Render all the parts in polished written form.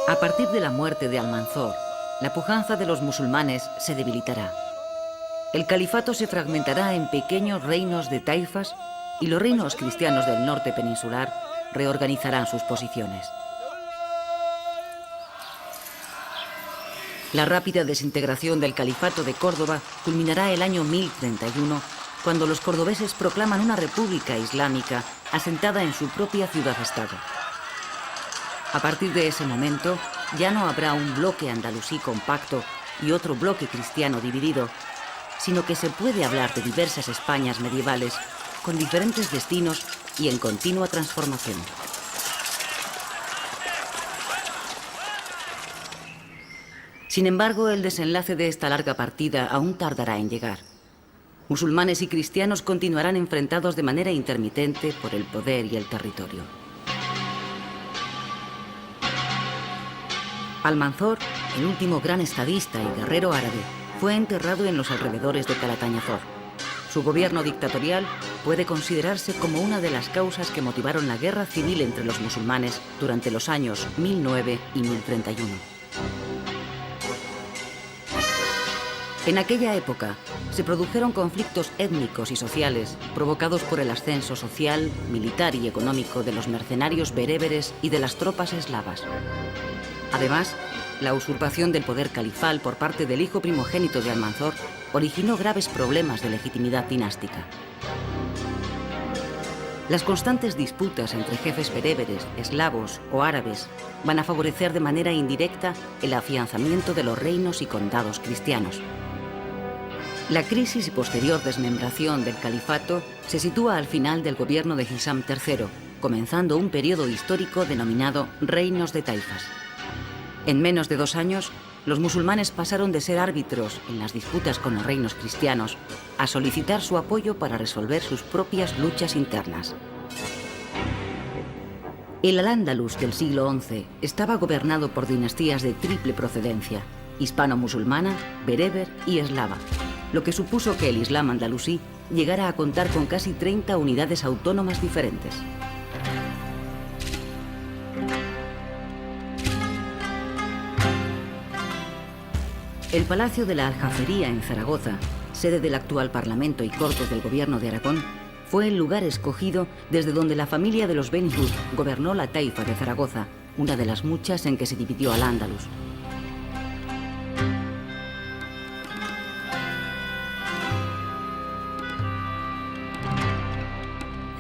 A partir de la muerte de Almanzor, la pujanza de los musulmanes se debilitará. El califato se fragmentará en pequeños reinos de taifas y los reinos cristianos del norte peninsular reorganizarán sus posiciones. La rápida desintegración del califato de Córdoba culminará el año 1031, cuando los cordobeses proclaman una república islámica asentada en su propia ciudad-estado. A partir de ese momento, ya no habrá un bloque andalusí compacto y otro bloque cristiano dividido, sino que se puede hablar de diversas Españas medievales con diferentes destinos y en continua transformación. Sin embargo, el desenlace de esta larga partida aún tardará en llegar. Musulmanes y cristianos continuarán enfrentados de manera intermitente por el poder y el territorio. Almanzor, el último gran estadista y guerrero árabe, fue enterrado en los alrededores de Calatañazor. Su gobierno dictatorial puede considerarse como una de las causas que motivaron la guerra civil entre los musulmanes durante los años 1009 y 1031. En aquella época se produjeron conflictos étnicos y sociales provocados por el ascenso social, militar y económico de los mercenarios bereberes y de las tropas eslavas. Además, la usurpación del poder califal por parte del hijo primogénito de Almanzor originó graves problemas de legitimidad dinástica. Las constantes disputas entre jefes bereberes, eslavos o árabes van a favorecer de manera indirecta el afianzamiento de los reinos y condados cristianos. La crisis y posterior desmembración del califato se sitúa al final del gobierno de Hisam III, comenzando un periodo histórico denominado Reinos de Taifas. En menos de 2 años, los musulmanes pasaron de ser árbitros en las disputas con los reinos cristianos a solicitar su apoyo para resolver sus propias luchas internas. El Al-Ándalus del siglo XI estaba gobernado por dinastías de triple procedencia, hispano-musulmana, bereber y eslava, lo que supuso que el Islam andalusí llegara a contar con casi 30 unidades autónomas diferentes. El Palacio de la Aljafería en Zaragoza, sede del actual Parlamento y Cortes del Gobierno de Aragón, fue el lugar escogido desde donde la familia de los Beni Hud gobernó la Taifa de Zaragoza, una de las muchas en que se dividió Al-Ándalus.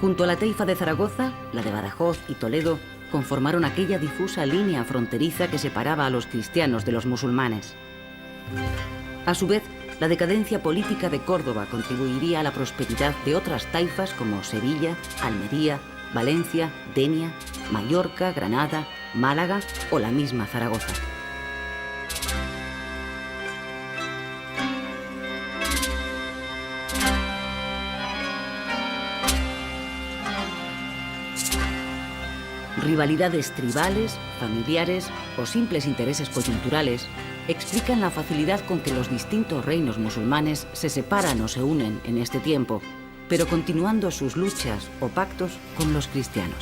Junto a la Taifa de Zaragoza, la de Badajoz y Toledo conformaron aquella difusa línea fronteriza que separaba a los cristianos de los musulmanes. A su vez, la decadencia política de Córdoba contribuiría a la prosperidad de otras taifas como Sevilla, Almería, Valencia, Denia, Mallorca, Granada, Málaga o la misma Zaragoza. Rivalidades tribales, familiares o simples intereses coyunturales explican la facilidad con que los distintos reinos musulmanes se separan o se unen en este tiempo, pero continuando sus luchas o pactos con los cristianos.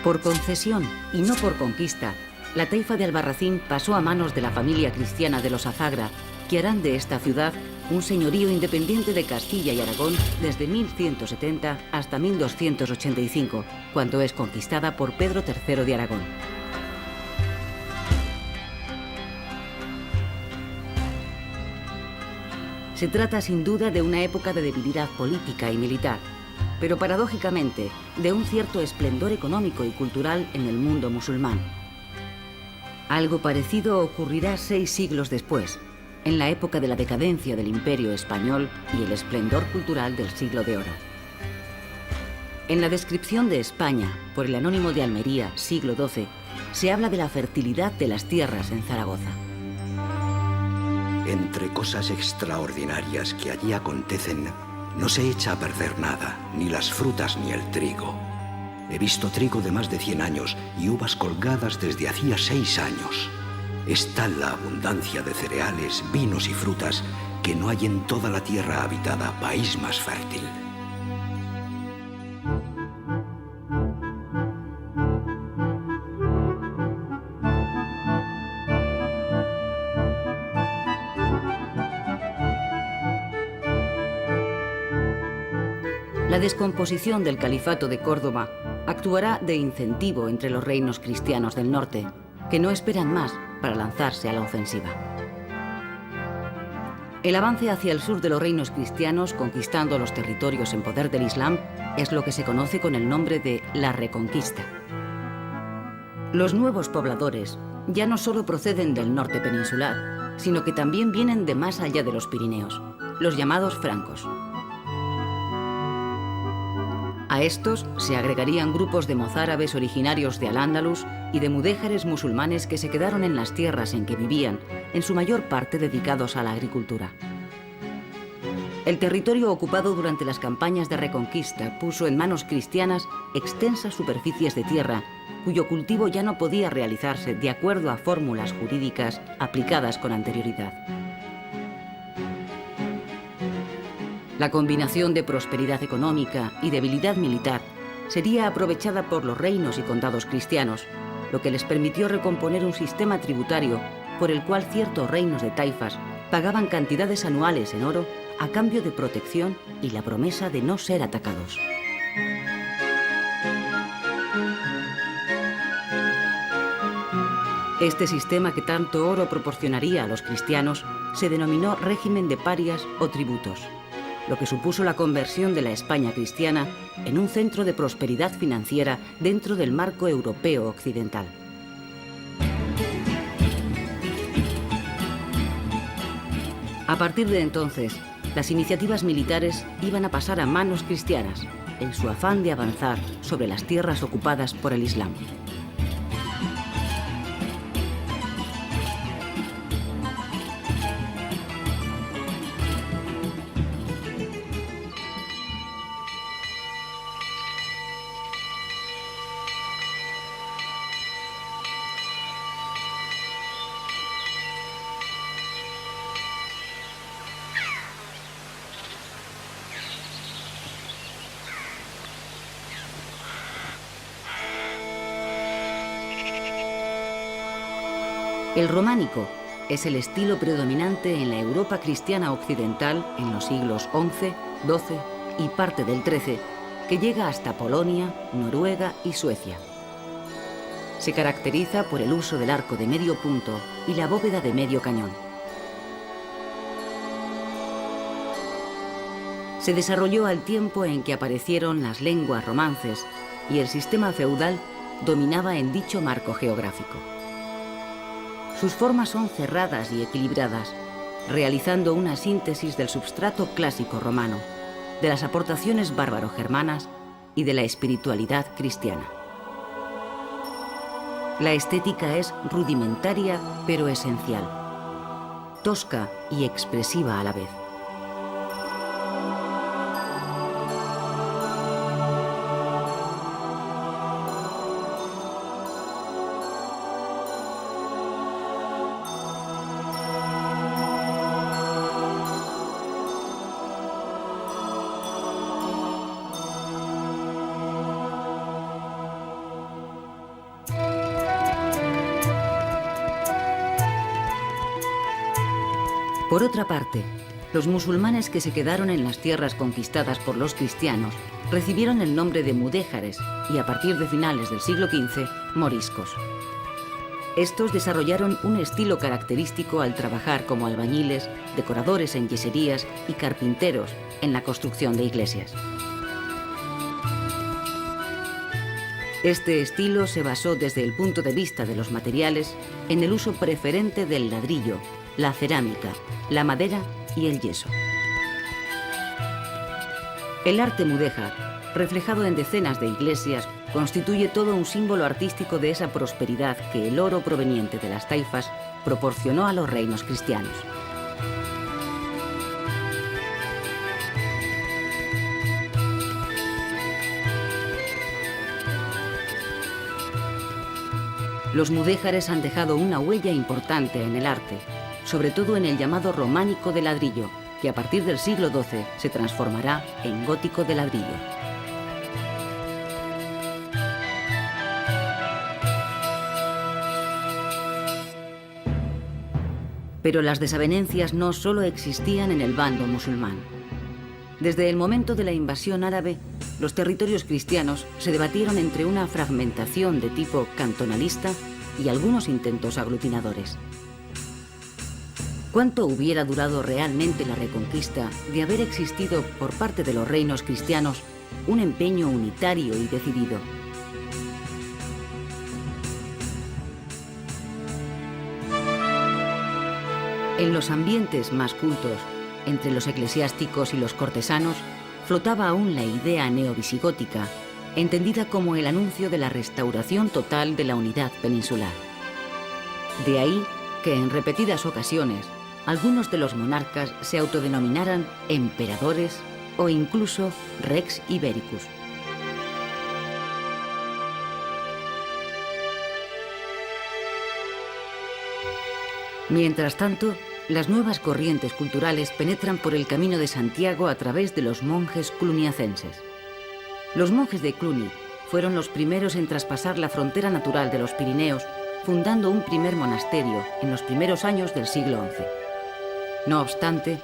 Por concesión y no por conquista, la Taifa de Albarracín pasó a manos de la familia cristiana de los Azagra, que harán de esta ciudad un señorío independiente de Castilla y Aragón desde 1170 hasta 1285, cuando es conquistada por Pedro III de Aragón. Se trata sin duda de una época de debilidad política y militar, pero paradójicamente de un cierto esplendor económico y cultural en el mundo musulmán. Algo parecido ocurrirá 6 siglos después, en la época de la decadencia del Imperio español y el esplendor cultural del Siglo de Oro. En la descripción de España por el Anónimo de Almería, siglo XII, se habla de la fertilidad de las tierras en Zaragoza. Entre cosas extraordinarias que allí acontecen, no se echa a perder nada, ni las frutas ni el trigo. He visto trigo de más de 100 años y uvas colgadas desde hacía 6 años. Es tal la abundancia de cereales, vinos y frutas que no hay en toda la tierra habitada país más fértil. La descomposición del califato de Córdoba actuará de incentivo entre los reinos cristianos del norte, que no esperan más para lanzarse a la ofensiva. El avance hacia el sur de los reinos cristianos, conquistando los territorios en poder del Islam, es lo que se conoce con el nombre de la Reconquista. Los nuevos pobladores ya no solo proceden del norte peninsular, sino que también vienen de más allá de los Pirineos, los llamados francos. A estos se agregarían grupos de mozárabes originarios de Al-Ándalus y de mudéjares musulmanes que se quedaron en las tierras en que vivían, en su mayor parte dedicados a la agricultura. El territorio ocupado durante las campañas de Reconquista puso en manos cristianas extensas superficies de tierra, cuyo cultivo ya no podía realizarse de acuerdo a fórmulas jurídicas aplicadas con anterioridad. La combinación de prosperidad económica y debilidad militar sería aprovechada por los reinos y condados cristianos, lo que les permitió recomponer un sistema tributario por el cual ciertos reinos de taifas pagaban cantidades anuales en oro a cambio de protección y la promesa de no ser atacados. Este sistema que tanto oro proporcionaría a los cristianos se denominó régimen de parias o tributos, lo que supuso la conversión de la España cristiana en un centro de prosperidad financiera dentro del marco europeo occidental. A partir de entonces, las iniciativas militares iban a pasar a manos cristianas, en su afán de avanzar sobre las tierras ocupadas por el Islam. El románico es el estilo predominante en la Europa cristiana occidental en los siglos XI, XII y parte del XIII, que llega hasta Polonia, Noruega y Suecia. Se caracteriza por el uso del arco de medio punto y la bóveda de medio cañón. Se desarrolló al tiempo en que aparecieron las lenguas romances y el sistema feudal dominaba en dicho marco geográfico. Sus formas son cerradas y equilibradas, realizando una síntesis del substrato clásico romano, de las aportaciones bárbaro-germanas y de la espiritualidad cristiana. La estética es rudimentaria pero esencial, tosca y expresiva a la vez. Por otra parte, los musulmanes que se quedaron en las tierras conquistadas por los cristianos recibieron el nombre de mudéjares y, a partir de finales del siglo XV, moriscos. Estos desarrollaron un estilo característico al trabajar como albañiles, decoradores en yeserías y carpinteros en la construcción de iglesias. Este estilo se basó desde el punto de vista de los materiales en el uso preferente del ladrillo, la cerámica, la madera y el yeso. El arte mudéjar, reflejado en decenas de iglesias, constituye todo un símbolo artístico de esa prosperidad que el oro proveniente de las taifas proporcionó a los reinos cristianos. Los mudéjares han dejado una huella importante en el arte, sobre todo en el llamado románico de ladrillo, que a partir del siglo XII se transformará en gótico de ladrillo. Pero las desavenencias no solo existían en el bando musulmán. Desde el momento de la invasión árabe, los territorios cristianos se debatieron entre una fragmentación de tipo cantonalista y algunos intentos aglutinadores. ¿Cuánto hubiera durado realmente la reconquista de haber existido por parte de los reinos cristianos un empeño unitario y decidido? En los ambientes más cultos, entre los eclesiásticos y los cortesanos, flotaba aún la idea neovisigótica, entendida como el anuncio de la restauración total de la unidad peninsular. De ahí que en repetidas ocasiones algunos de los monarcas se autodenominaran emperadores o incluso Rex Ibericus. Mientras tanto, las nuevas corrientes culturales penetran por el Camino de Santiago a través de los monjes cluniacenses. Los monjes de Cluny fueron los primeros en traspasar la frontera natural de los Pirineos, fundando un primer monasterio en los primeros años del siglo XI. No obstante,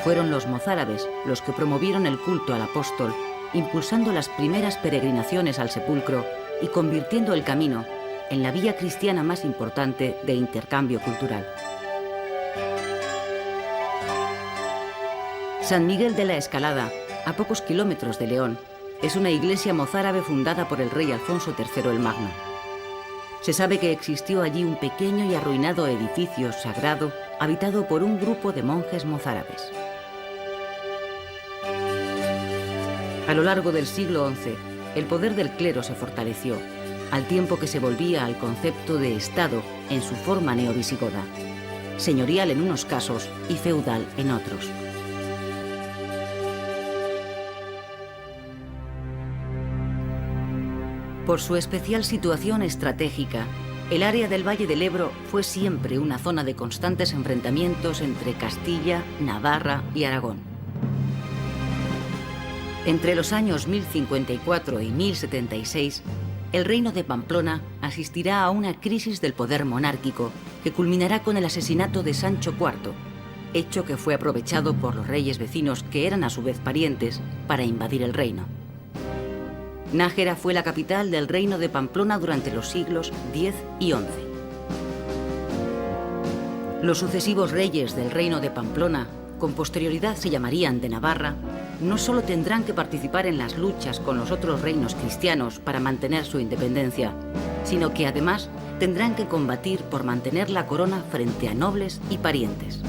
fueron los mozárabes los que promovieron el culto al apóstol, impulsando las primeras peregrinaciones al sepulcro y convirtiendo el camino en la vía cristiana más importante de intercambio cultural. San Miguel de la Escalada, a pocos kilómetros de León, es una iglesia mozárabe fundada por el rey Alfonso III el Magno. Se sabe que existió allí un pequeño y arruinado edificio sagrado habitado por un grupo de monjes mozárabes. A lo largo del siglo XI, el poder del clero se fortaleció, al tiempo que se volvía al concepto de Estado en su forma neovisigoda, señorial en unos casos y feudal en otros. Por su especial situación estratégica, el área del Valle del Ebro fue siempre una zona de constantes enfrentamientos entre Castilla, Navarra y Aragón. Entre los años 1054 y 1076, el reino de Pamplona asistirá a una crisis del poder monárquico que culminará con el asesinato de Sancho IV, hecho que fue aprovechado por los reyes vecinos, que eran a su vez parientes, para invadir el reino. Nájera fue la capital del reino de Pamplona durante los siglos X y XI. Los sucesivos reyes del reino de Pamplona, con posterioridad se llamarían de Navarra, no solo tendrán que participar en las luchas con los otros reinos cristianos para mantener su independencia, sino que además tendrán que combatir por mantener la corona frente a nobles y parientes.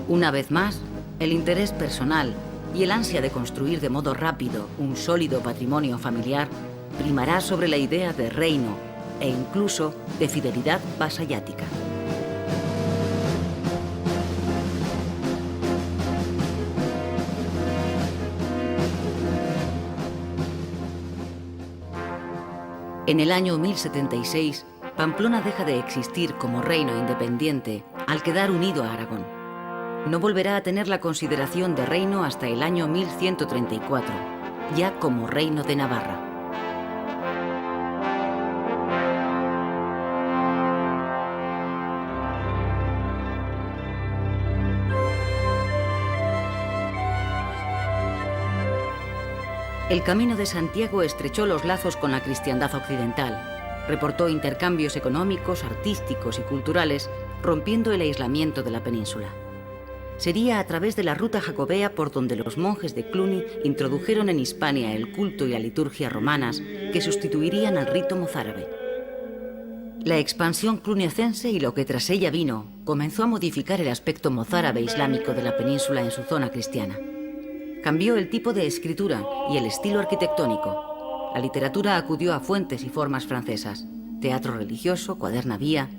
Una vez más, el interés personal y el ansia de construir de modo rápido un sólido patrimonio familiar primará sobre la idea de reino e incluso de fidelidad vasallática. En el año 1076, Pamplona deja de existir como reino independiente al quedar unido a Aragón. No volverá a tener la consideración de reino hasta el año 1134, ya como reino de Navarra. El Camino de Santiago estrechó los lazos con la cristiandad occidental, reportó intercambios económicos, artísticos y culturales, rompiendo el aislamiento de la península. Sería a través de la ruta jacobea por donde los monjes de Cluny introdujeron en Hispania el culto y la liturgia romanas que sustituirían al rito mozárabe. La expansión cluniacense y lo que tras ella vino comenzó a modificar el aspecto mozárabe islámico de la península en su zona cristiana. Cambió el tipo de escritura y el estilo arquitectónico. La literatura acudió a fuentes y formas francesas, teatro religioso, cuaderna vía.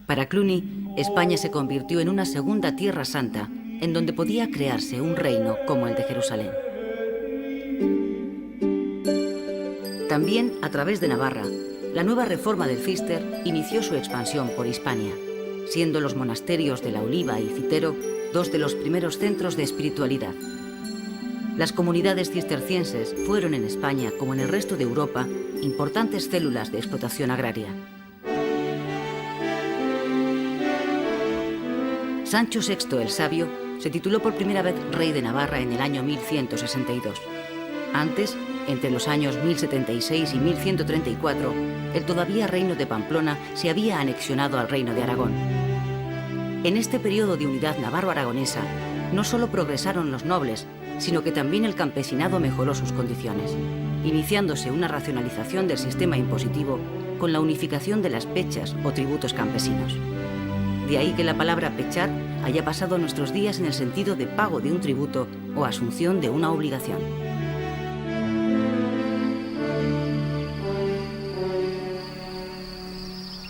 Para Cluny, España se convirtió en una segunda tierra santa, en donde podía crearse un reino como el de Jerusalén. También, a través de Navarra, la nueva reforma del Císter inició su expansión por Hispania. siendo los monasterios de La Oliva y Citero dos de los primeros centros de espiritualidad. Las comunidades cistercienses fueron en España, como en el resto de Europa, importantes células de explotación agraria. Sancho VI el Sabio se tituló por primera vez rey de Navarra en el año 1162. Antes, entre los años 1076 y 1134, el todavía reino de Pamplona se había anexionado al reino de Aragón. En este periodo de unidad navarro-aragonesa, no solo progresaron los nobles, sino que también el campesinado mejoró sus condiciones, iniciándose una racionalización del sistema impositivo con la unificación de las pechas o tributos campesinos. De ahí que la palabra pechar haya pasado a nuestros días en el sentido de pago de un tributo o asunción de una obligación.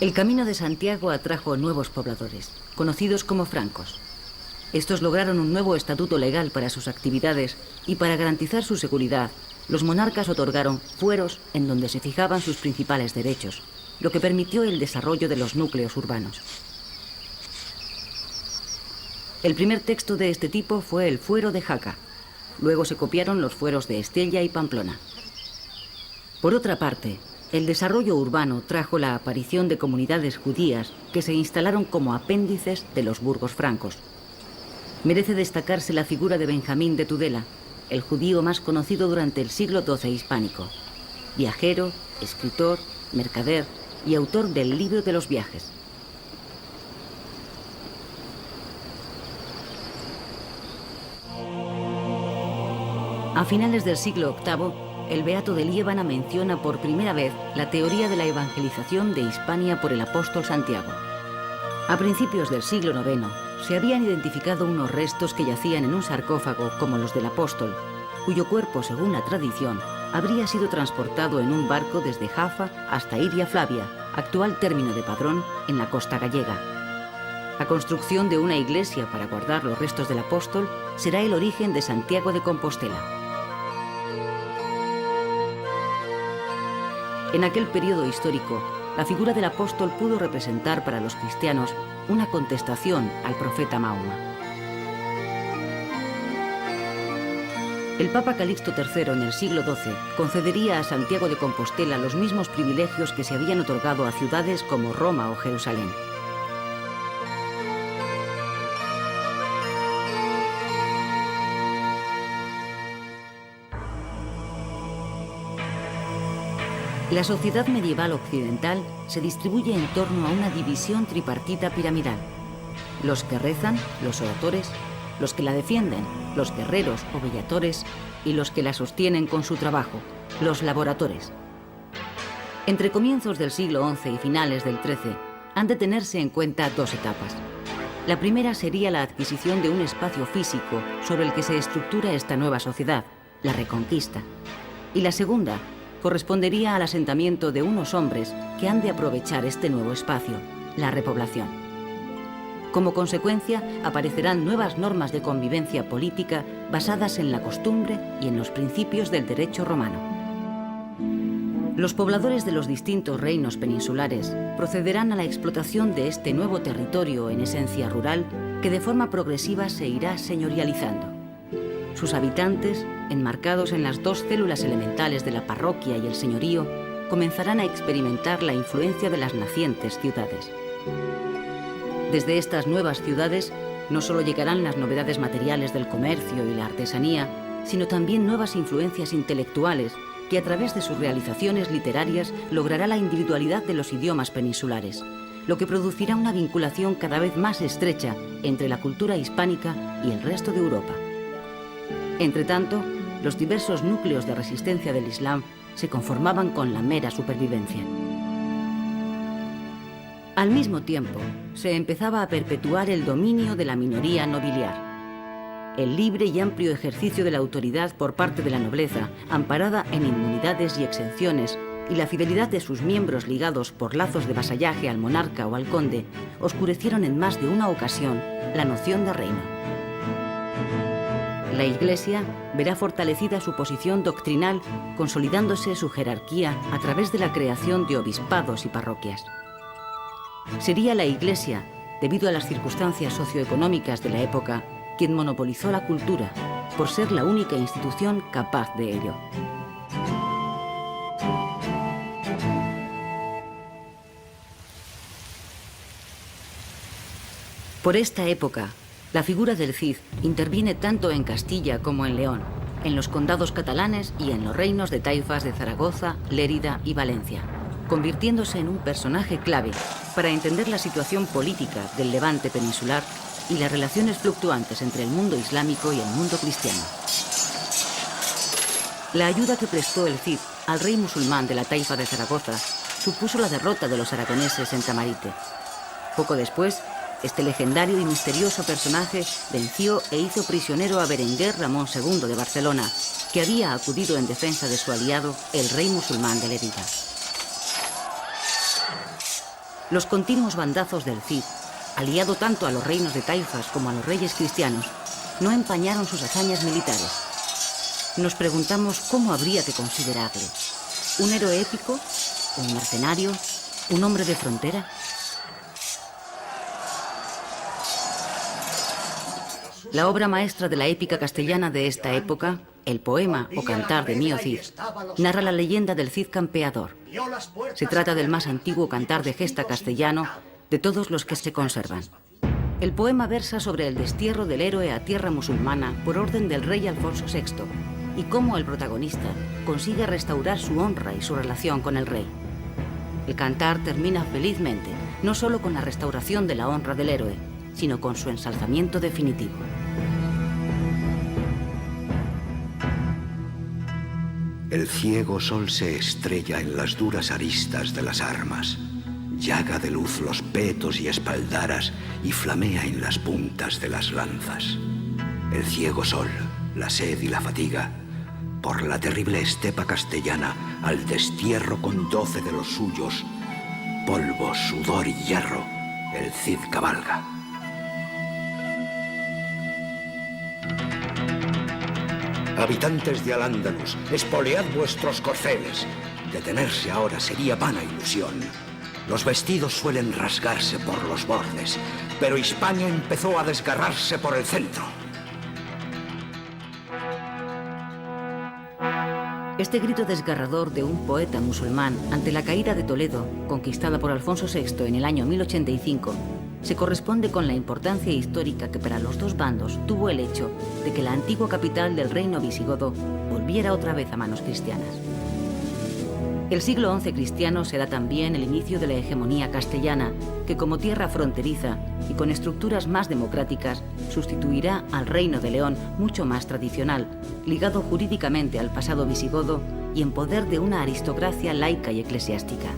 El Camino de Santiago atrajo nuevos pobladores, conocidos como francos. Estos lograron un nuevo estatuto legal para sus actividades y para garantizar su seguridad, los monarcas otorgaron fueros en donde se fijaban sus principales derechos, lo que permitió el desarrollo de los núcleos urbanos. El primer texto de este tipo fue el Fuero de Jaca. Luego se copiaron los fueros de Estella y Pamplona. Por otra parte, el desarrollo urbano trajo la aparición de comunidades judías que se instalaron como apéndices de los burgos francos. Merece destacarse la figura de Benjamín de Tudela, el judío más conocido durante el siglo XII hispánico. Viajero, escritor, mercader y autor del Libro de los Viajes. A finales del siglo VIII, el Beato de Liébana menciona por primera vez la teoría de la evangelización de Hispania por el apóstol Santiago. A principios del siglo IX, se habían identificado unos restos que yacían en un sarcófago como los del apóstol, cuyo cuerpo, según la tradición, habría sido transportado en un barco desde Jafa hasta Iria Flavia, actual término de Padrón, en la costa gallega. La construcción de una iglesia para guardar los restos del apóstol será el origen de Santiago de Compostela. En aquel periodo histórico, la figura del apóstol pudo representar para los cristianos una contestación al profeta Mahoma. El Papa Calixto III en el siglo XII concedería a Santiago de Compostela los mismos privilegios que se habían otorgado a ciudades como Roma o Jerusalén. La sociedad medieval occidental se distribuye en torno a una división tripartita piramidal. Los que rezan, los oradores, los que la defienden, los guerreros o bellatores, y los que la sostienen con su trabajo, los laboratores. Entre comienzos del siglo XI y finales del XIII han de tenerse en cuenta dos etapas. La primera sería la adquisición de un espacio físico sobre el que se estructura esta nueva sociedad, la Reconquista. Y la segunda correspondería al asentamiento de unos hombres que han de aprovechar este nuevo espacio, la repoblación. Como consecuencia, aparecerán nuevas normas de convivencia política basadas en la costumbre y en los principios del derecho romano. Los pobladores de los distintos reinos peninsulares procederán a la explotación de este nuevo territorio en esencia rural que de forma progresiva se irá señorializando. Sus habitantes, enmarcados en las dos células elementales de la parroquia y el señorío, comenzarán a experimentar la influencia de las nacientes ciudades. Desde estas nuevas ciudades no solo llegarán las novedades materiales del comercio y la artesanía, sino también nuevas influencias intelectuales que a través de sus realizaciones literarias logrará la individualidad de los idiomas peninsulares, lo que producirá una vinculación cada vez más estrecha entre la cultura hispánica y el resto de Europa. Entretanto, los diversos núcleos de resistencia del Islam se conformaban con la mera supervivencia. Al mismo tiempo, se empezaba a perpetuar el dominio de la minoría nobiliar. El libre y amplio ejercicio de la autoridad por parte de la nobleza, amparada en inmunidades y exenciones, y la fidelidad de sus miembros ligados por lazos de vasallaje al monarca o al conde, oscurecieron en más de una ocasión la noción de reino. La Iglesia verá fortalecida su posición doctrinal, consolidándose su jerarquía a través de la creación de obispados y parroquias. Sería la Iglesia debido a las circunstancias socioeconómicas de la época, quien monopolizó la cultura, por ser la única institución capaz de ello. Por esta época, la figura del Cid interviene tanto en Castilla como en León, en los condados catalanes y en los reinos de taifas de Zaragoza, Lérida y Valencia, convirtiéndose en un personaje clave para entender la situación política del Levante peninsular y las relaciones fluctuantes entre el mundo islámico y el mundo cristiano. La ayuda que prestó el Cid al rey musulmán de la taifa de Zaragoza supuso la derrota de los aragoneses en Tamarite. Poco después, este legendario y misterioso personaje venció e hizo prisionero a Berenguer Ramón II de Barcelona, que había acudido en defensa de su aliado, el rey musulmán de Lérida. Los continuos bandazos del Cid, aliado tanto a los reinos de taifas como a los reyes cristianos, no empañaron sus hazañas militares. Nos preguntamos cómo habría que considerarle. ¿Un héroe épico? ¿Un mercenario? ¿Un hombre de frontera? La obra maestra de la épica castellana de esta época, el poema o cantar de Mío Cid, narra la leyenda del Cid campeador. Se trata del más antiguo cantar de gesta castellano de todos los que se conservan. El poema versa sobre el destierro del héroe a tierra musulmana por orden del rey Alfonso VI y cómo el protagonista consigue restaurar su honra y su relación con el rey. El cantar termina felizmente, no solo con la restauración de la honra del héroe, sino con su ensalzamiento definitivo. El ciego sol se estrella en las duras aristas de las armas, llaga de luz los petos y espaldaras y flamea en las puntas de las lanzas. El ciego sol, la sed y la fatiga, por la terrible estepa castellana, al destierro con 12 de los suyos, polvo, sudor y hierro, el Cid cabalga. Habitantes de Al-Ándalus, espolead vuestros corceles. Detenerse ahora sería vana ilusión. Los vestidos suelen rasgarse por los bordes, pero Hispania empezó a desgarrarse por el centro. Este grito desgarrador de un poeta musulmán ante la caída de Toledo, conquistada por Alfonso VI en el año 1085, se corresponde con la importancia histórica que para los dos bandos tuvo el hecho de que la antigua capital del reino visigodo volviera otra vez a manos cristianas. El siglo XI cristiano será también el inicio de la hegemonía castellana, que como tierra fronteriza y con estructuras más democráticas sustituirá al reino de León mucho más tradicional, ligado jurídicamente al pasado visigodo y en poder de una aristocracia laica y eclesiástica.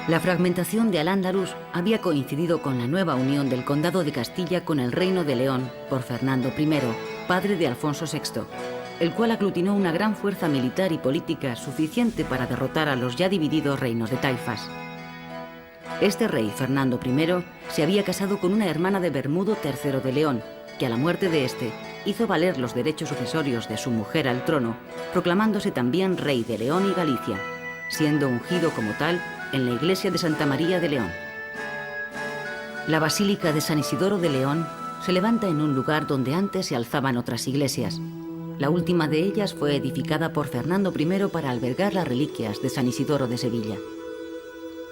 La fragmentación de Al-Ándalus había coincidido con la nueva unión del Condado de Castilla con el Reino de León por Fernando I, padre de Alfonso VI, el cual aglutinó una gran fuerza militar y política suficiente para derrotar a los ya divididos reinos de taifas. Este rey, Fernando I, se había casado con una hermana de Bermudo III de León, que a la muerte de este hizo valer los derechos sucesorios de su mujer al trono, proclamándose también rey de León y Galicia, siendo ungido como tal en la iglesia de Santa María de León. La Basílica de San Isidoro de León se levanta en un lugar donde antes se alzaban otras iglesias. La última de ellas fue edificada por Fernando I para albergar las reliquias de San Isidoro de Sevilla.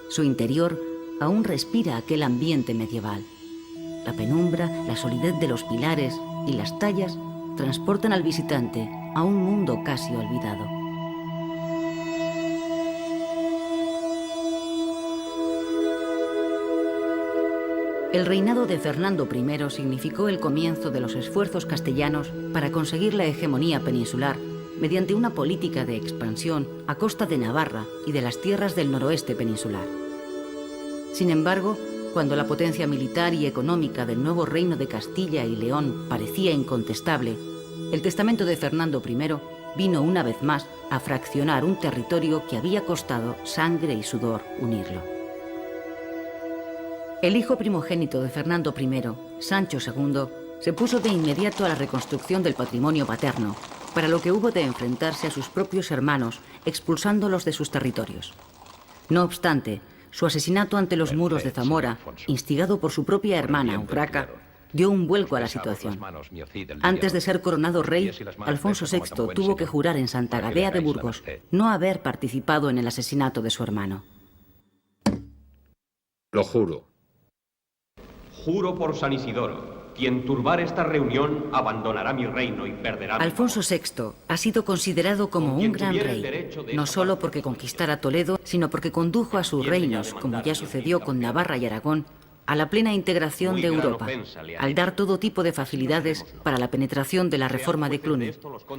Su interior aún respira aquel ambiente medieval. La penumbra, la solidez de los pilares y las tallas transportan al visitante a un mundo casi olvidado. El reinado de Fernando I significó el comienzo de los esfuerzos castellanos para conseguir la hegemonía peninsular mediante una política de expansión a costa de Navarra y de las tierras del noroeste peninsular. Sin embargo, cuando la potencia militar y económica del nuevo reino de Castilla y León parecía incontestable, el testamento de Fernando I vino una vez más a fraccionar un territorio que había costado sangre y sudor unirlo. El hijo primogénito de Fernando I, Sancho II, se puso de inmediato a la reconstrucción del patrimonio paterno para lo que hubo de enfrentarse a sus propios hermanos, expulsándolos de sus territorios. No obstante, su asesinato ante los muros de Zamora, instigado por su propia hermana, Urraca, dio un vuelco a la situación. Antes de ser coronado rey, Alfonso VI tuvo que jurar en Santa Gadea de Burgos no haber participado en el asesinato de su hermano. Lo juro. Juro por San Isidoro. Quien turbar esta reunión abandonará mi reino y perderá. Alfonso VI ha sido considerado como un gran rey, no solo porque conquistara Toledo, sino porque condujo a sus reinos, como ya sucedió con Navarra y Aragón, a la plena integración de Europa, al dar todo tipo de facilidades para la penetración de la reforma de Cluny,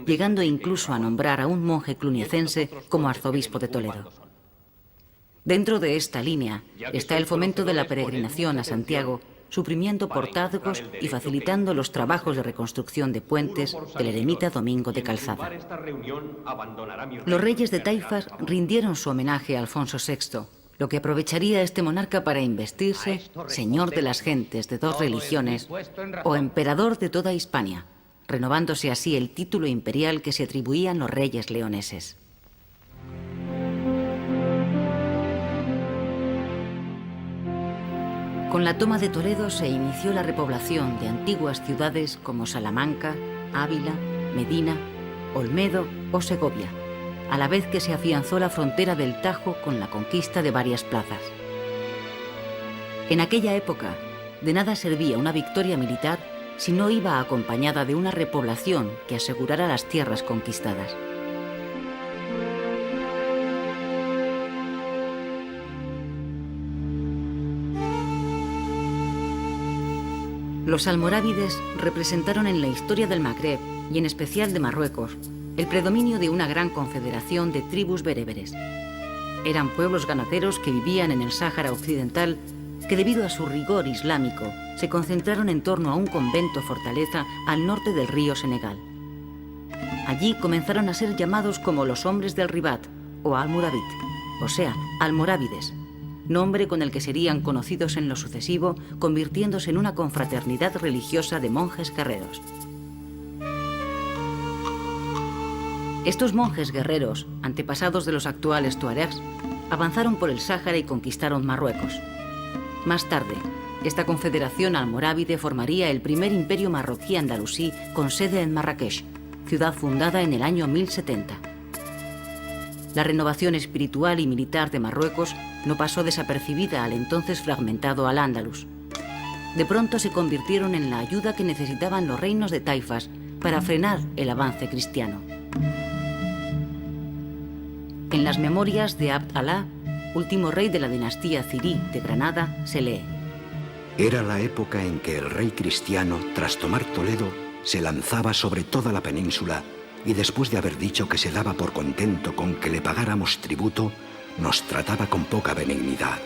llegando incluso a nombrar a un monje cluniacense como arzobispo de Toledo. Dentro de esta línea está el fomento de la peregrinación a Santiago, suprimiendo portazgos y facilitando los trabajos de reconstrucción de puentes del eremita Domingo de Calzada. Los reyes de Taifas rindieron su homenaje a Alfonso VI, lo que aprovecharía este monarca para investirse señor de las gentes de dos religiones o emperador de toda Hispania, renovándose así el título imperial que se atribuían los reyes leoneses. Con la toma de Toledo se inició la repoblación de antiguas ciudades como Salamanca, Ávila, Medina, Olmedo o Segovia, a la vez que se afianzó la frontera del Tajo con la conquista de varias plazas. En aquella época, de nada servía una victoria militar si no iba acompañada de una repoblación que asegurara las tierras conquistadas. Los almorávides representaron en la historia del Magreb, y en especial de Marruecos, el predominio de una gran confederación de tribus bereberes. Eran pueblos ganaderos que vivían en el Sáhara Occidental, que debido a su rigor islámico, se concentraron en torno a un convento fortaleza al norte del río Senegal. Allí comenzaron a ser llamados como los hombres del Ribat, o Almorávid, o sea, almorávides, nombre con el que serían conocidos en lo sucesivo, convirtiéndose en una confraternidad religiosa de monjes guerreros. Estos monjes guerreros, antepasados de los actuales tuaregs, avanzaron por el Sáhara y conquistaron Marruecos. Más tarde, esta confederación almorávide formaría el primer imperio marroquí andalusí con sede en Marrakech, ciudad fundada en el año 1070. La renovación espiritual y militar de Marruecos no pasó desapercibida al entonces fragmentado Al-Ándalus. De pronto se convirtieron en la ayuda que necesitaban los reinos de Taifas para frenar el avance cristiano. En las memorias de Abd Alá, último rey de la dinastía Zirí de Granada, se lee: Era la época en que el rey cristiano, tras tomar Toledo, se lanzaba sobre toda la península y después de haber dicho que se daba por contento con que le pagáramos tributo, nos trataba con poca benignidad.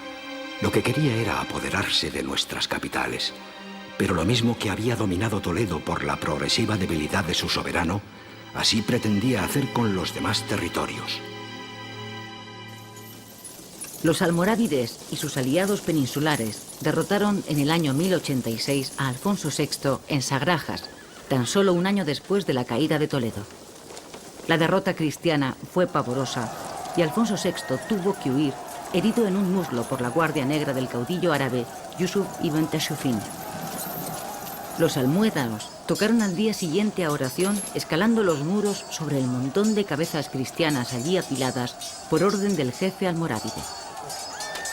Lo que quería era apoderarse de nuestras capitales. Pero lo mismo que había dominado Toledo por la progresiva debilidad de su soberano, así pretendía hacer con los demás territorios. Los almorávides y sus aliados peninsulares derrotaron en el año 1086 a Alfonso VI en Sagrajas, tan solo un año después de la caída de Toledo. La derrota cristiana fue pavorosa y Alfonso VI tuvo que huir, herido en un muslo por la guardia negra del caudillo árabe Yusuf ibn Tashufin. Los almuédanos tocaron al día siguiente a oración, escalando los muros sobre el montón de cabezas cristianas allí apiladas por orden del jefe almorávide.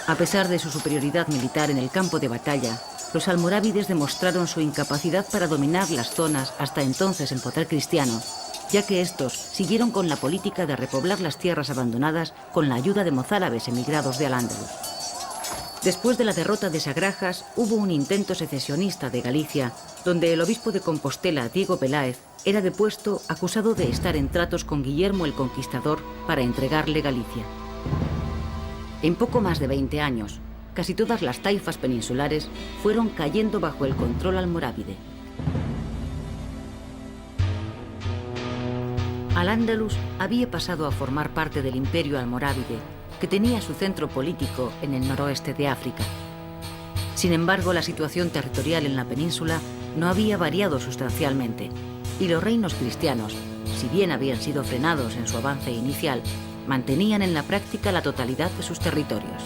A pesar de su superioridad militar en el campo de batalla, los almorávides demostraron su incapacidad para dominar las zonas hasta entonces en poder cristiano, ya que estos siguieron con la política de repoblar las tierras abandonadas con la ayuda de mozárabes emigrados de Al-Ándalus. Después de la derrota de Sagrajas, hubo un intento secesionista de Galicia, donde el obispo de Compostela, Diego Peláez, era depuesto acusado de estar en tratos con Guillermo el Conquistador para entregarle Galicia. En poco más de 20 años, casi todas las taifas peninsulares fueron cayendo bajo el control almorávide. Al-Ándalus había pasado a formar parte del imperio almorávide, que tenía su centro político en el noroeste de África. Sin embargo, la situación territorial en la península no había variado sustancialmente, y los reinos cristianos, si bien habían sido frenados en su avance inicial, mantenían en la práctica la totalidad de sus territorios.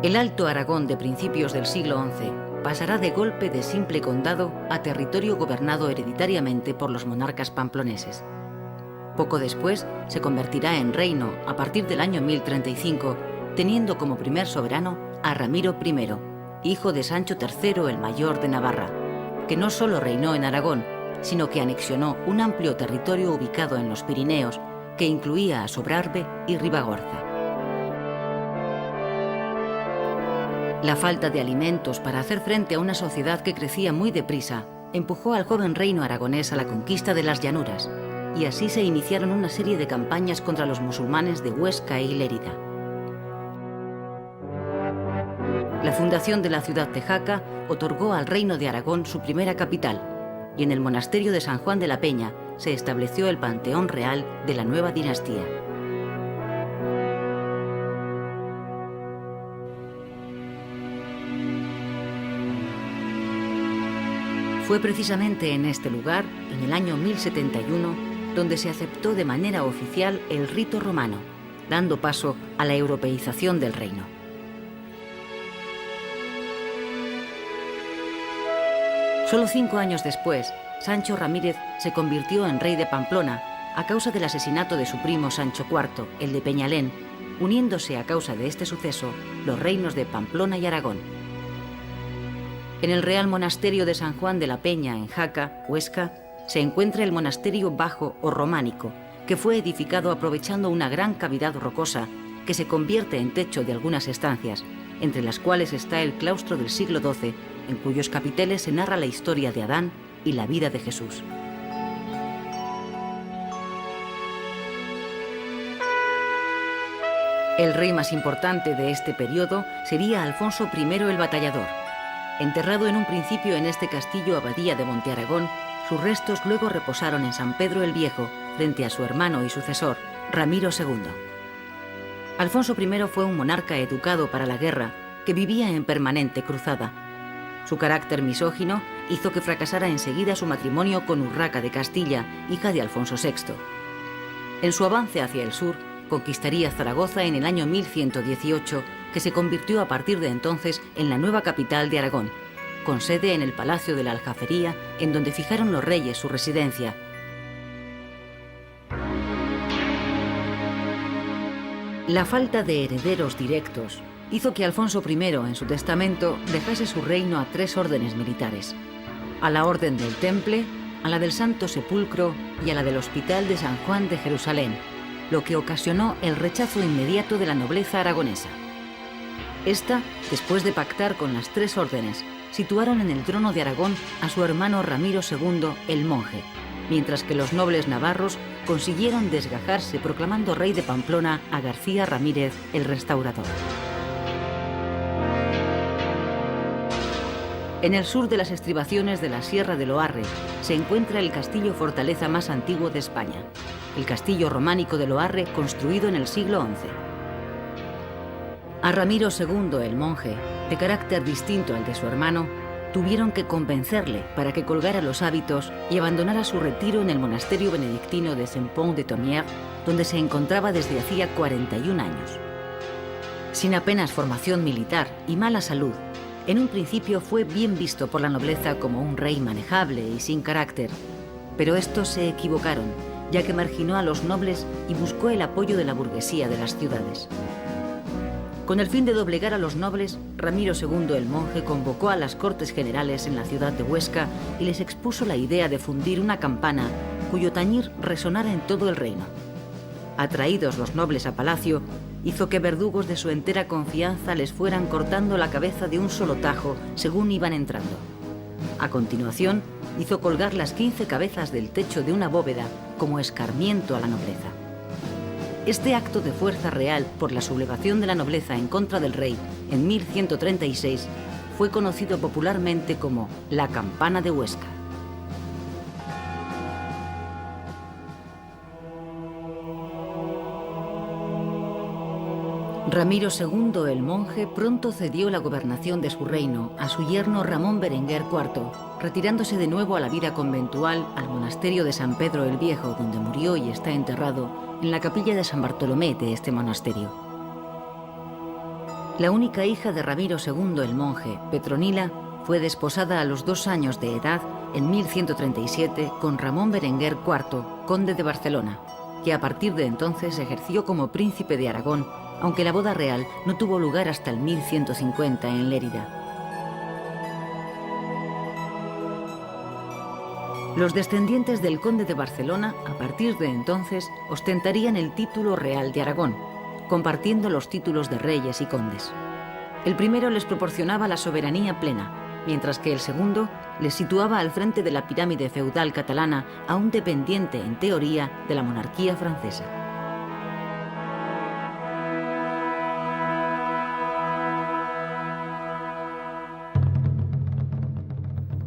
El Alto Aragón de principios del siglo XI pasará de golpe de simple condado a territorio gobernado hereditariamente por los monarcas pamploneses. Poco después se convertirá en reino a partir del año 1035, teniendo como primer soberano a Ramiro I, hijo de Sancho III el Mayor de Navarra, que no solo reinó en Aragón, sino que anexionó un amplio territorio ubicado en los Pirineos, que incluía a Sobrarbe y Ribagorza. La falta de alimentos para hacer frente a una sociedad que crecía muy deprisa empujó al joven reino aragonés a la conquista de las llanuras, y así se iniciaron una serie de campañas contra los musulmanes de Huesca y Lérida. La fundación de la ciudad de Jaca otorgó al Reino de Aragón su primera capital, y en el monasterio de San Juan de la Peña se estableció el panteón real de la nueva dinastía. Fue precisamente en este lugar, en el año 1071, donde se aceptó de manera oficial el rito romano, dando paso a la europeización del reino. Solo 5 años después, Sancho Ramírez se convirtió en rey de Pamplona a causa del asesinato de su primo Sancho IV, el de Peñalén, uniéndose a causa de este suceso los reinos de Pamplona y Aragón. En el Real Monasterio de San Juan de la Peña, en Jaca, Huesca, se encuentra el monasterio bajo o románico, que fue edificado aprovechando una gran cavidad rocosa que se convierte en techo de algunas estancias, entre las cuales está el claustro del siglo XII, en cuyos capiteles se narra la historia de Adán y la vida de Jesús. El rey más importante de este periodo sería Alfonso I el Batallador. Enterrado en un principio en este castillo abadía de Montearagón, sus restos luego reposaron en San Pedro el Viejo, frente a su hermano y sucesor, Ramiro II. Alfonso I fue un monarca educado para la guerra, que vivía en permanente cruzada. Su carácter misógino hizo que fracasara enseguida su matrimonio con Urraca de Castilla, hija de Alfonso VI. En su avance hacia el sur, conquistaría Zaragoza en el año 1118, que se convirtió a partir de entonces en la nueva capital de Aragón, con sede en el Palacio de la Aljafería, en donde fijaron los reyes su residencia. La falta de herederos directos hizo que Alfonso I, en su testamento, dejase su reino a 3 órdenes militares: a la Orden del Temple, a la del Santo Sepulcro y a la del Hospital de San Juan de Jerusalén, lo que ocasionó el rechazo inmediato de la nobleza aragonesa. Esta, después de pactar con las 3 órdenes, situaron en el trono de Aragón a su hermano Ramiro II el Monje, mientras que los nobles navarros consiguieron desgajarse proclamando rey de Pamplona a García Ramírez el Restaurador. En el sur de las estribaciones de la Sierra de Loarre se encuentra el castillo-fortaleza más antiguo de España, el castillo románico de Loarre, construido en el siglo XI. A Ramiro II el Monje, de carácter distinto al de su hermano, tuvieron que convencerle para que colgara los hábitos y abandonara su retiro en el monasterio benedictino de Saint-Pont-de-Thomières, donde se encontraba desde hacía 41 años. Sin apenas formación militar y mala salud, en un principio fue bien visto por la nobleza como un rey manejable y sin carácter, pero estos se equivocaron, ya que marginó a los nobles y buscó el apoyo de la burguesía de las ciudades. Con el fin de doblegar a los nobles, Ramiro II el Monje convocó a las Cortes Generales en la ciudad de Huesca y les expuso la idea de fundir una campana cuyo tañir resonara en todo el reino. Atraídos los nobles a palacio, hizo que verdugos de su entera confianza les fueran cortando la cabeza de un solo tajo según iban entrando. A continuación, hizo colgar las 15 cabezas del techo de una bóveda como escarmiento a la nobleza. Este acto de fuerza real por la sublevación de la nobleza en contra del rey en 1136 fue conocido popularmente como la Campana de Huesca. Ramiro II el monje pronto cedió la gobernación de su reino a su yerno Ramón Berenguer IV, retirándose de nuevo a la vida conventual al monasterio de San Pedro el Viejo, donde murió y está enterrado en la capilla de San Bartolomé de este monasterio. La única hija de Ramiro II el monje, Petronila, fue desposada a los 2 años de edad en 1137 con Ramón Berenguer IV, conde de Barcelona, que a partir de entonces ejerció como príncipe de Aragón, aunque la boda real no tuvo lugar hasta el 1150 en Lérida. Los descendientes del conde de Barcelona, a partir de entonces, ostentarían el título real de Aragón, compartiendo los títulos de reyes y condes. El primero les proporcionaba la soberanía plena, mientras que el segundo les situaba al frente de la pirámide feudal catalana, aún dependiente, en teoría, de la monarquía francesa.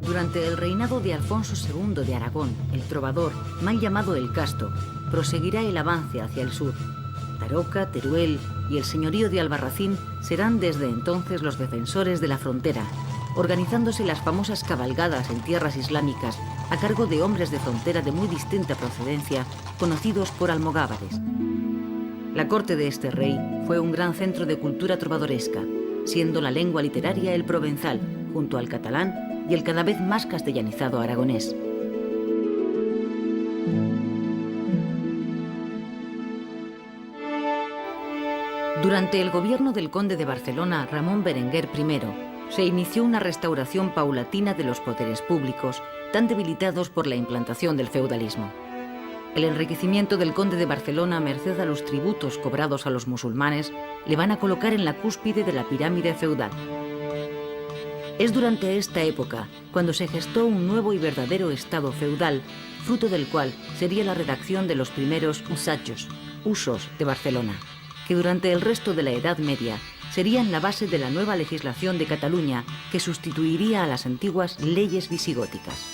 Durante el reinado de Alfonso II de Aragón, el trovador, mal llamado el Casto, proseguirá el avance hacia el sur. Daroca, Teruel y el señorío de Albarracín serán desde entonces los defensores de la frontera, organizándose las famosas cabalgadas en tierras islámicas a cargo de hombres de frontera de muy distinta procedencia, conocidos por almogávares. La corte de este rey fue un gran centro de cultura trovadoresca, siendo la lengua literaria el provenzal, junto al catalán y el cada vez más castellanizado aragonés. Durante el gobierno del conde de Barcelona, Ramón Berenguer I, se inició una restauración paulatina de los poderes públicos, tan debilitados por la implantación del feudalismo. El enriquecimiento del conde de Barcelona, merced a los tributos cobrados a los musulmanes, le van a colocar en la cúspide de la pirámide feudal. Es durante esta época cuando se gestó un nuevo y verdadero estado feudal, fruto del cual sería la redacción de los primeros usachos, usos de Barcelona, que durante el resto de la Edad Media serían la base de la nueva legislación de Cataluña que sustituiría a las antiguas leyes visigóticas.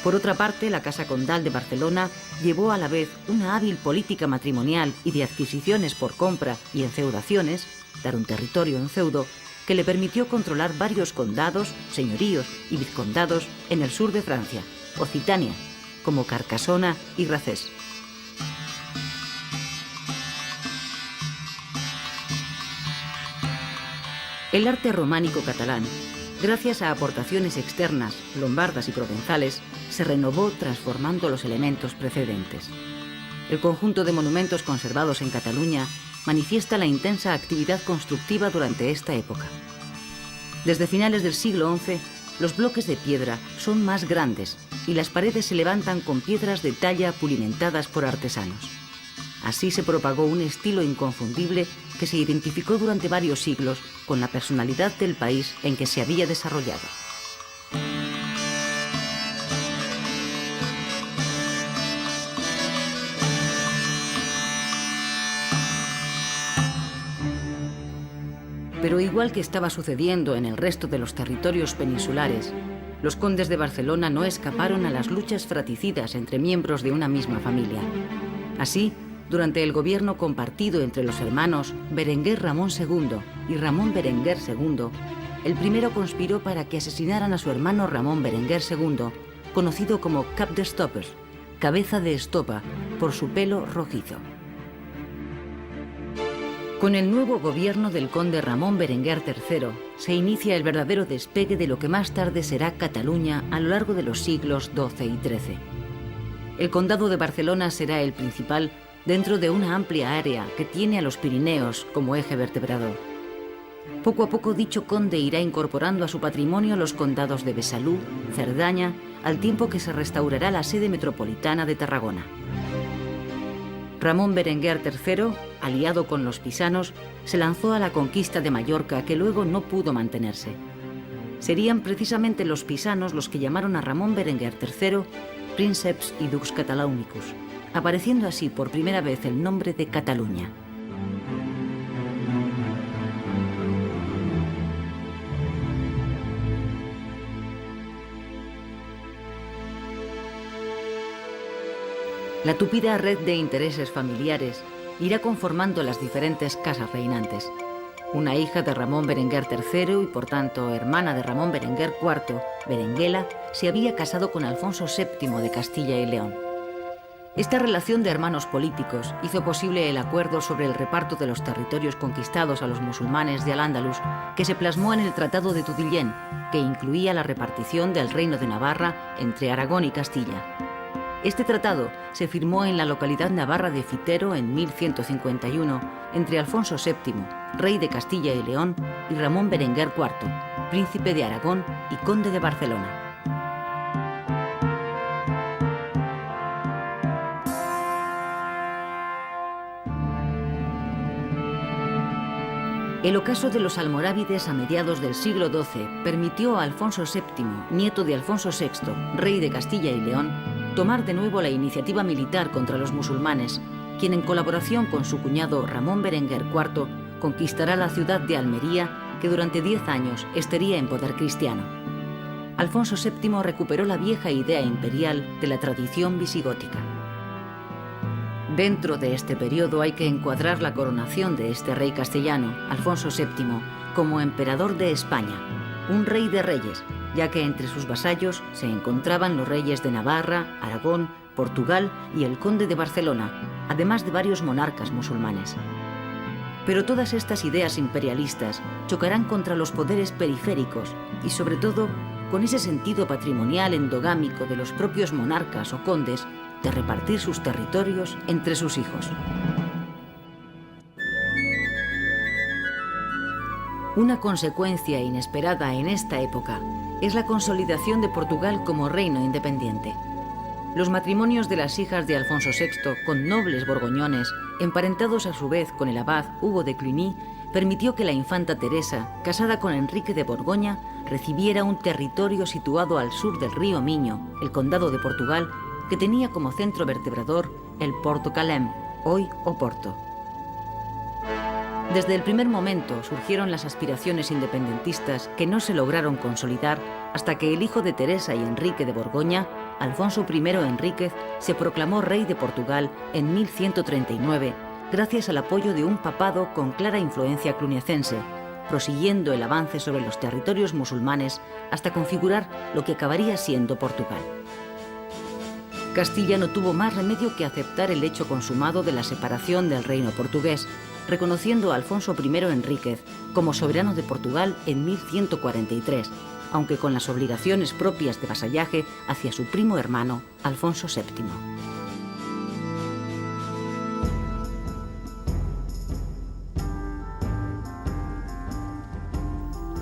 Por otra parte, la Casa Condal de Barcelona llevó a la vez una hábil política matrimonial y de adquisiciones por compra y enfeudaciones, dar un territorio en feudo, que le permitió controlar varios condados, señoríos y vizcondados en el sur de Francia, Occitania, como Carcassona y Racés. El arte románico catalán, gracias a aportaciones externas, lombardas y provenzales, se renovó transformando los elementos precedentes. El conjunto de monumentos conservados en Cataluña manifiesta la intensa actividad constructiva durante esta época. Desde finales del siglo XI, los bloques de piedra son más grandes y las paredes se levantan con piedras de talla pulimentadas por artesanos. Así se propagó un estilo inconfundible que se identificó durante varios siglos con la personalidad del país en que se había desarrollado. Pero igual que estaba sucediendo en el resto de los territorios peninsulares, los condes de Barcelona no escaparon a las luchas fratricidas entre miembros de una misma familia. Así, durante el gobierno compartido entre los hermanos Berenguer Ramón II y Ramón Berenguer II, el primero conspiró para que asesinaran a su hermano Ramón Berenguer II, conocido como Cap d'Estoppes, cabeza de estopa, por su pelo rojizo. Con el nuevo gobierno del conde Ramón Berenguer III se inicia el verdadero despegue de lo que más tarde será Cataluña a lo largo de los siglos XII y XIII. El condado de Barcelona será el principal dentro de una amplia área que tiene a los Pirineos como eje vertebrador. Poco a poco dicho conde irá incorporando a su patrimonio los condados de Besalú, Cerdaña, al tiempo que se restaurará la sede metropolitana de Tarragona. Ramón Berenguer III, aliado con los pisanos, se lanzó a la conquista de Mallorca, que luego no pudo mantenerse. Serían precisamente los pisanos los que llamaron a Ramón Berenguer III Princeps y Dux Catalaunicus, apareciendo así por primera vez el nombre de Cataluña. La tupida red de intereses familiares irá conformando las diferentes casas reinantes. Una hija de Ramón Berenguer III y por tanto hermana de Ramón Berenguer IV, Berenguela, se había casado con Alfonso VII de Castilla y León. Esta relación de hermanos políticos hizo posible el acuerdo sobre el reparto de los territorios conquistados a los musulmanes de Al-Ándalus, que se plasmó en el Tratado de Tudillén, que incluía la repartición del Reino de Navarra entre Aragón y Castilla. Este tratado se firmó en la localidad navarra de Fitero en 1151 entre Alfonso VII, rey de Castilla y León, y Ramón Berenguer IV, príncipe de Aragón y conde de Barcelona. El ocaso de los almorávides a mediados del siglo XII permitió a Alfonso VII, nieto de Alfonso VI, rey de Castilla y León, tomar de nuevo la iniciativa militar contra los musulmanes, quien en colaboración con su cuñado Ramón Berenguer IV conquistará la ciudad de Almería, que durante 10 años estaría en poder cristiano. Alfonso VII recuperó la vieja idea imperial de la tradición visigótica. Dentro de este periodo hay que encuadrar la coronación de este rey castellano, Alfonso VII, como emperador de España, un rey de reyes, ya que entre sus vasallos se encontraban los reyes de Navarra, Aragón, Portugal y el conde de Barcelona, además de varios monarcas musulmanes. Pero todas estas ideas imperialistas chocarán contra los poderes periféricos y sobre todo con ese sentido patrimonial endogámico de los propios monarcas o condes de repartir sus territorios entre sus hijos. Una consecuencia inesperada en esta época es la consolidación de Portugal como reino independiente. Los matrimonios de las hijas de Alfonso VI con nobles borgoñones, emparentados a su vez con el abad Hugo de Cluny, permitió que la infanta Teresa, casada con Enrique de Borgoña, recibiera un territorio situado al sur del río Miño, el condado de Portugal, que tenía como centro vertebrador el Porto Calem, hoy Oporto. Desde el primer momento surgieron las aspiraciones independentistas que no se lograron consolidar hasta que el hijo de Teresa y Enrique de Borgoña, Alfonso I Enríquez, se proclamó rey de Portugal en 1139, gracias al apoyo de un papado con clara influencia cluniacense, prosiguiendo el avance sobre los territorios musulmanes hasta configurar lo que acabaría siendo Portugal. Castilla no tuvo más remedio que aceptar el hecho consumado de la separación del reino portugués, reconociendo a Alfonso I Enríquez como soberano de Portugal en 1143, aunque con las obligaciones propias de vasallaje hacia su primo hermano, Alfonso VII.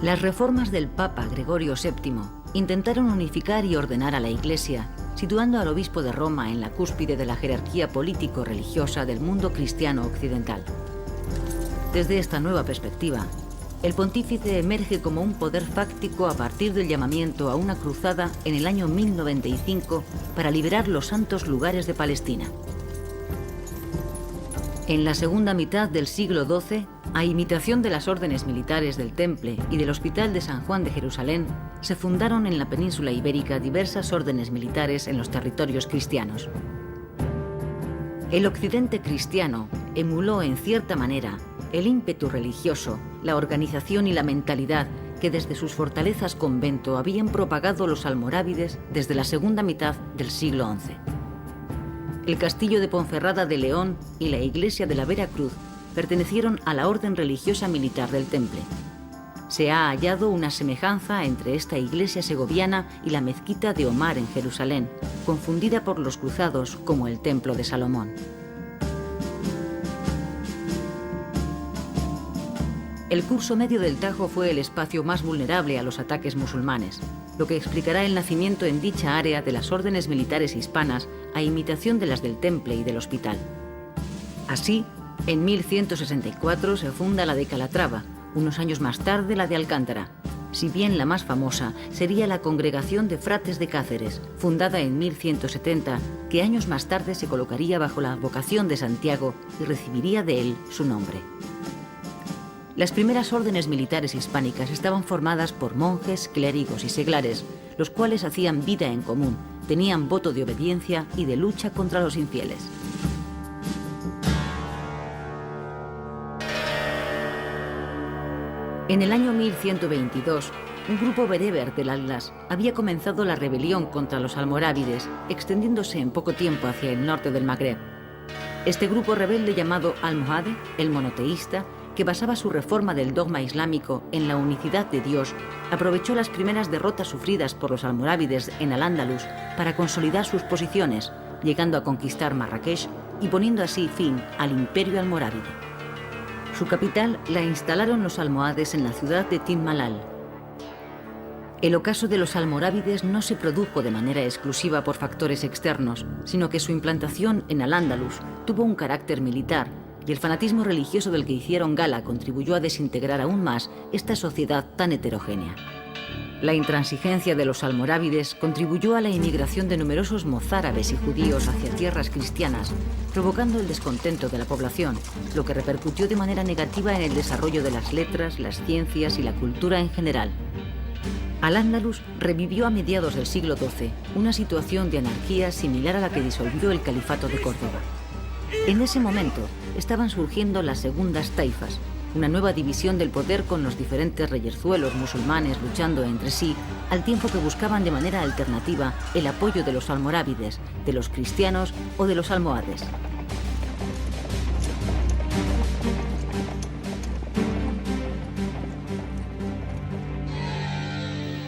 Las reformas del Papa Gregorio VII intentaron unificar y ordenar a la Iglesia, situando al obispo de Roma en la cúspide de la jerarquía político-religiosa del mundo cristiano occidental. Desde esta nueva perspectiva, el pontífice emerge como un poder fáctico a partir del llamamiento a una cruzada en el año 1095 para liberar los santos lugares de Palestina. En la segunda mitad del siglo XII, a imitación de las órdenes militares del Temple y del Hospital de San Juan de Jerusalén, se fundaron en la península ibérica diversas órdenes militares en los territorios cristianos. El occidente cristiano emuló en cierta manera el ímpetu religioso, la organización y la mentalidad que desde sus fortalezas convento habían propagado los almorávides desde la segunda mitad del siglo XI. El castillo de Ponferrada de León y la iglesia de la Vera Cruz pertenecieron a la orden religiosa militar del Temple. Se ha hallado una semejanza entre esta iglesia segoviana y la mezquita de Omar en Jerusalén, confundida por los cruzados como el Templo de Salomón. El curso medio del Tajo fue el espacio más vulnerable a los ataques musulmanes, lo que explicará el nacimiento en dicha área de las órdenes militares hispanas a imitación de las del Temple y del Hospital. Así, en 1164 se funda la de Calatrava, unos años más tarde la de Alcántara, si bien la más famosa sería la Congregación de Frates de Cáceres, fundada en 1170, que años más tarde se colocaría bajo la advocación de Santiago y recibiría de él su nombre. Las primeras órdenes militares hispánicas estaban formadas por monjes, clérigos y seglares, los cuales hacían vida en común, tenían voto de obediencia y de lucha contra los infieles. En el año 1122, un grupo bereber del Atlas había comenzado la rebelión contra los almorávides, extendiéndose en poco tiempo hacia el norte del Magreb. Este grupo rebelde llamado Almohade, el monoteísta, que basaba su reforma del dogma islámico en la unicidad de Dios, aprovechó las primeras derrotas sufridas por los almorávides en Al-Ándalus para consolidar sus posiciones, llegando a conquistar Marrakech y poniendo así fin al imperio almorávide. Su capital la instalaron los almohades en la ciudad de Tin Malal. El ocaso de los almorávides no se produjo de manera exclusiva por factores externos, sino que su implantación en Al-Ándalus tuvo un carácter militar, y el fanatismo religioso del que hicieron gala contribuyó a desintegrar aún más esta sociedad tan heterogénea. La intransigencia de los almorávides contribuyó a la emigración de numerosos mozárabes y judíos hacia tierras cristianas, provocando el descontento de la población, lo que repercutió de manera negativa en el desarrollo de las letras, las ciencias y la cultura en general. Al-Ándalus revivió a mediados del siglo XII una situación de anarquía similar a la que disolvió el califato de Córdoba. En ese momento estaban surgiendo las segundas taifas, una nueva división del poder con los diferentes reyezuelos musulmanes luchando entre sí, al tiempo que buscaban de manera alternativa el apoyo de los almorávides, de los cristianos o de los almohades.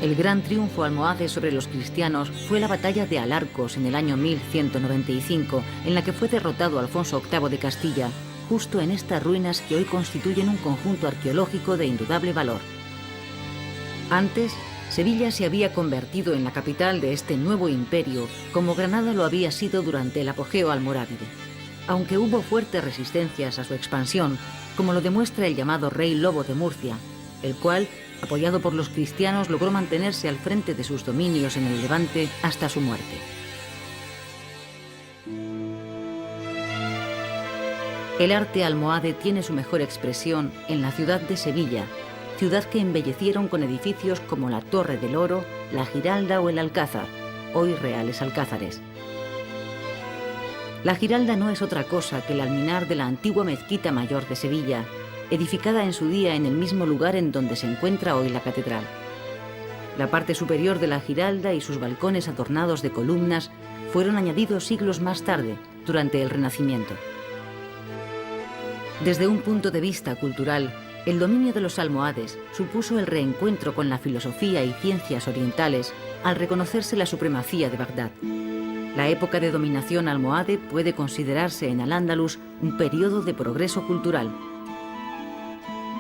El gran triunfo almohade sobre los cristianos fue la batalla de Alarcos en el año 1195, en la que fue derrotado Alfonso VIII de Castilla, justo en estas ruinas que hoy constituyen un conjunto arqueológico de indudable valor. Antes, Sevilla se había convertido en la capital de este nuevo imperio, como Granada lo había sido durante el apogeo almorávide. Aunque hubo fuertes resistencias a su expansión, como lo demuestra el llamado Rey Lobo de Murcia, el cual, apoyado por los cristianos, logró mantenerse al frente de sus dominios en el Levante hasta su muerte. El arte almohade tiene su mejor expresión en la ciudad de Sevilla, ciudad que embellecieron con edificios como la Torre del Oro, la Giralda o el Alcázar, hoy reales alcázares. La Giralda no es otra cosa que el alminar de la antigua mezquita mayor de Sevilla, edificada en su día en el mismo lugar en donde se encuentra hoy la catedral. La parte superior de la Giralda y sus balcones adornados de columnas fueron añadidos siglos más tarde, durante el Renacimiento. Desde un punto de vista cultural, el dominio de los almohades supuso el reencuentro con la filosofía y ciencias orientales al reconocerse la supremacía de Bagdad. La época de dominación almohade puede considerarse en Al-Ándalus un periodo de progreso cultural.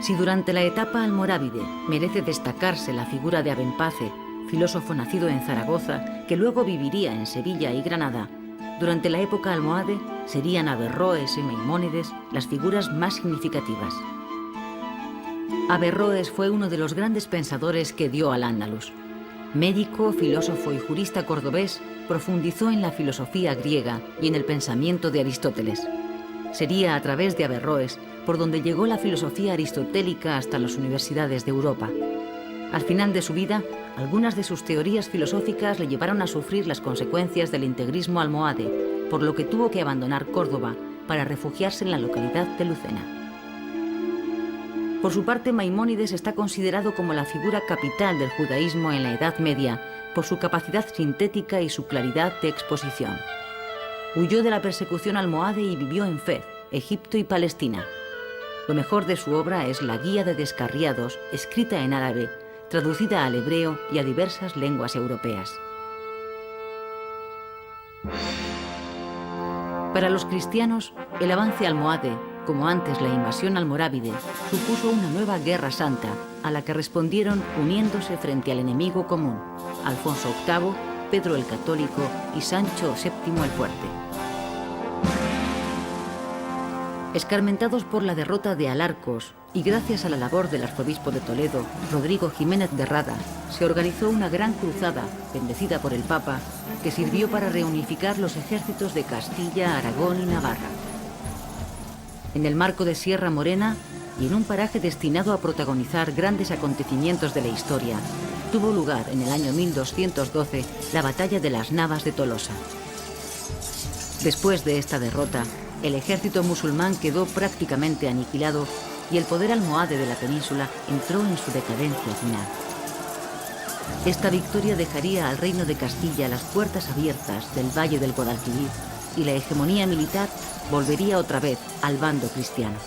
Si durante la etapa almorávide merece destacarse la figura de Abenpace, filósofo nacido en Zaragoza, que luego viviría en Sevilla y Granada, durante la época almohade serían Averroes y Maimónides las figuras más significativas. Averroes fue uno de los grandes pensadores que dio Al-Ándalus. Médico, filósofo y jurista cordobés, profundizó en la filosofía griega y en el pensamiento de Aristóteles. Sería a través de Averroes por donde llegó la filosofía aristotélica hasta las universidades de Europa. Al final de su vida, algunas de sus teorías filosóficas le llevaron a sufrir las consecuencias del integrismo almohade, por lo que tuvo que abandonar Córdoba para refugiarse en la localidad de Lucena. Por su parte, Maimónides está considerado como la figura capital del judaísmo en la Edad Media por su capacidad sintética y su claridad de exposición. Huyó de la persecución almohade y vivió en Fez, Egipto y Palestina. Lo mejor de su obra es la Guía de Descarriados, escrita en árabe, traducida al hebreo y a diversas lenguas europeas. Para los cristianos, el avance almohade, como antes la invasión almorávide, supuso una nueva guerra santa, a la que respondieron uniéndose frente al enemigo común, Alfonso VIII, Pedro el Católico y Sancho VII el Fuerte. Escarmentados por la derrota de Alarcos y gracias a la labor del arzobispo de Toledo, Rodrigo Jiménez de Rada, se organizó una gran cruzada, bendecida por el Papa, que sirvió para reunificar los ejércitos de Castilla, Aragón y Navarra. En el marco de Sierra Morena y en un paraje destinado a protagonizar grandes acontecimientos de la historia, tuvo lugar en el año 1212 la batalla de las Navas de Tolosa. Después de esta derrota, el ejército musulmán quedó prácticamente aniquilado y el poder almohade de la península entró en su decadencia final. Esta victoria dejaría al reino de Castilla las puertas abiertas del Valle del Guadalquivir y la hegemonía militar volvería otra vez al bando cristiano.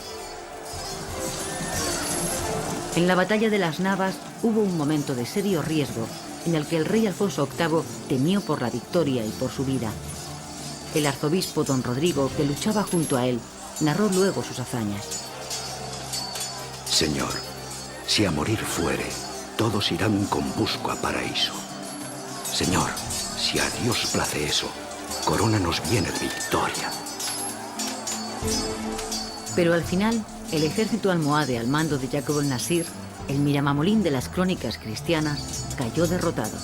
En la batalla de las Navas hubo un momento de serio riesgo en el que el rey Alfonso VIII temió por la victoria y por su vida. El arzobispo don Rodrigo, que luchaba junto a él, narró luego sus hazañas. Señor, si a morir fuere, todos irán con busco a paraíso. Señor, si a Dios place eso, corona nos viene de victoria. Pero al final, el ejército almohade al mando de Jacob el Nasir, el Miramamolín de las crónicas cristianas, cayó derrotado.